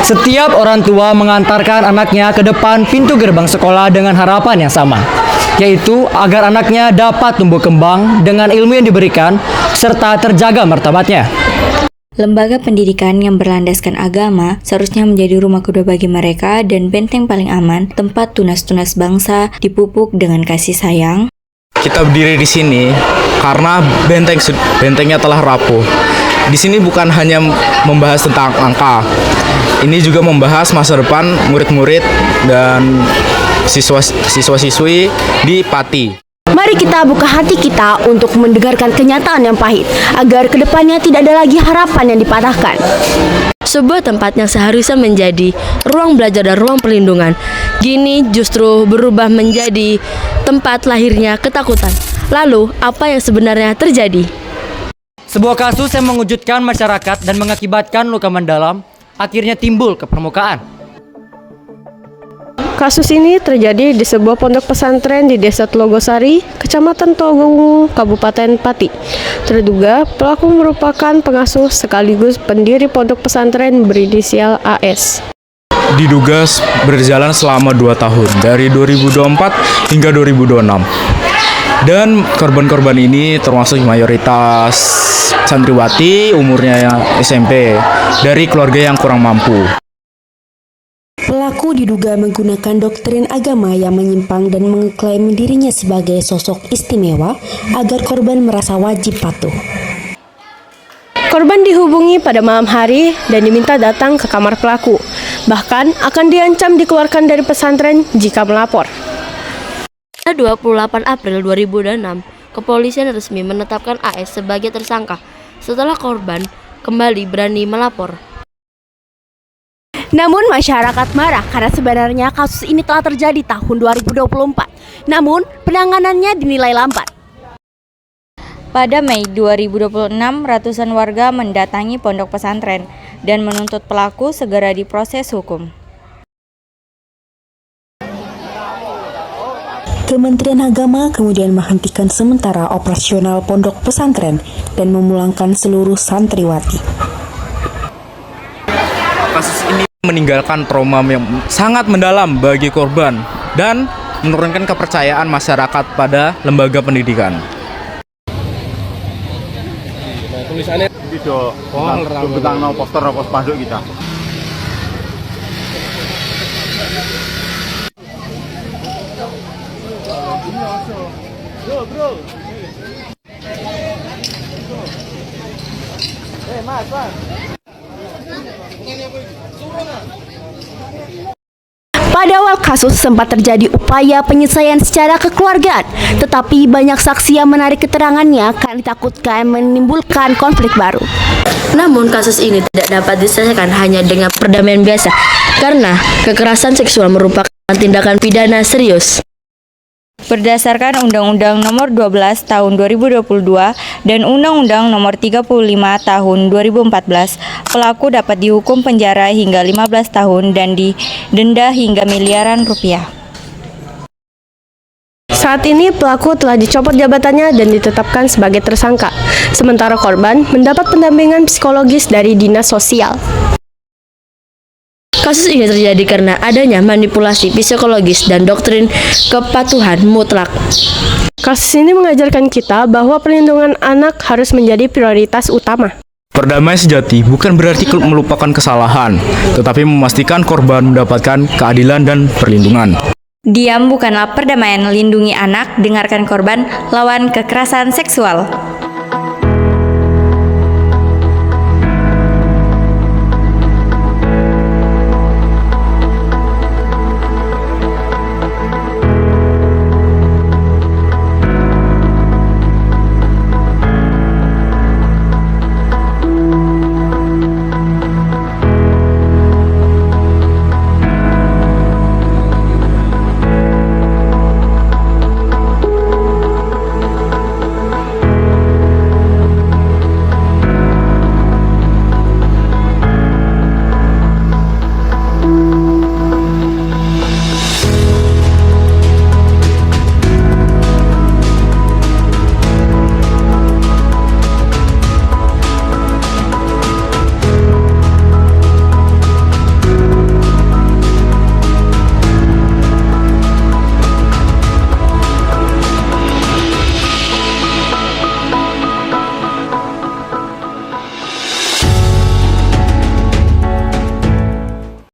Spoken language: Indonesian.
Setiap orang tua mengantarkan anaknya ke depan pintu gerbang sekolah dengan harapan yang sama, yaitu agar anaknya dapat tumbuh kembang dengan ilmu yang diberikan serta terjaga martabatnya. Lembaga pendidikan yang berlandaskan agama seharusnya menjadi rumah kedua bagi mereka dan benteng paling aman, tempat tunas-tunas bangsa dipupuk dengan kasih sayang. Kita berdiri di sini karena bentengnya telah rapuh. Di sini bukan hanya membahas tentang angka, ini juga membahas masa depan murid-murid dan siswa-siswi di Pati. Mari kita buka hati kita untuk mendengarkan kenyataan yang pahit, agar kedepannya tidak ada lagi harapan yang dipatahkan. Sebuah tempat yang seharusnya menjadi ruang belajar dan ruang perlindungan, kini justru berubah menjadi tempat lahirnya ketakutan. Lalu, apa yang sebenarnya terjadi? Sebuah kasus yang mengejutkan masyarakat dan mengakibatkan luka mendalam akhirnya timbul ke permukaan. Kasus ini terjadi di sebuah pondok pesantren di Desa Tlogosari, Kecamatan Togowungu, Kabupaten Pati. Terduga pelaku merupakan pengasuh sekaligus pendiri pondok pesantren berinisial AS. Diduga berjalan selama 2 tahun, dari 2024 hingga 2026. Dan korban-korban ini termasuk mayoritas santriwati umurnya yang SMP dari keluarga yang kurang mampu. Pelaku diduga menggunakan doktrin agama yang menyimpang dan mengklaim dirinya sebagai sosok istimewa agar korban merasa wajib patuh. Korban dihubungi pada malam hari dan diminta datang ke kamar pelaku. Bahkan akan diancam dikeluarkan dari pesantren jika melapor. Pada 28 April 2006, kepolisian resmi menetapkan AS sebagai tersangka setelah korban kembali berani melapor. Namun masyarakat marah karena sebenarnya kasus ini telah terjadi tahun 2024. Namun penanganannya dinilai lambat. Pada Mei 2026, ratusan warga mendatangi pondok pesantren dan menuntut pelaku segera diproses hukum. Kementerian Agama kemudian menghentikan sementara operasional pondok pesantren dan memulangkan seluruh santriwati. Kasus ini meninggalkan trauma yang sangat mendalam bagi korban dan menurunkan kepercayaan masyarakat pada lembaga pendidikan. Tulisannya video tentang poster spanduk kita. Bro. Mas. Pada awal kasus sempat terjadi upaya penyelesaian secara kekeluargaan, tetapi banyak saksi yang menarik keterangannya karena ditakutkan menimbulkan konflik baru. Namun kasus ini tidak dapat diselesaikan hanya dengan perdamaian biasa, karena kekerasan seksual merupakan tindakan pidana serius. Berdasarkan Undang-Undang Nomor 12 Tahun 2022 dan Undang-Undang Nomor 35 Tahun 2014, pelaku dapat dihukum penjara hingga 15 tahun dan didenda hingga miliaran rupiah. Saat ini pelaku telah dicopot jabatannya dan ditetapkan sebagai tersangka. Sementara korban mendapat pendampingan psikologis dari Dinas Sosial. Kasus ini terjadi karena adanya manipulasi psikologis dan doktrin kepatuhan mutlak. Kasus ini mengajarkan kita bahwa perlindungan anak harus menjadi prioritas utama. Perdamaian sejati bukan berarti melupakan kesalahan, tetapi memastikan korban mendapatkan keadilan dan perlindungan. Diam bukanlah perdamaian, lindungi anak, dengarkan korban, lawan kekerasan seksual.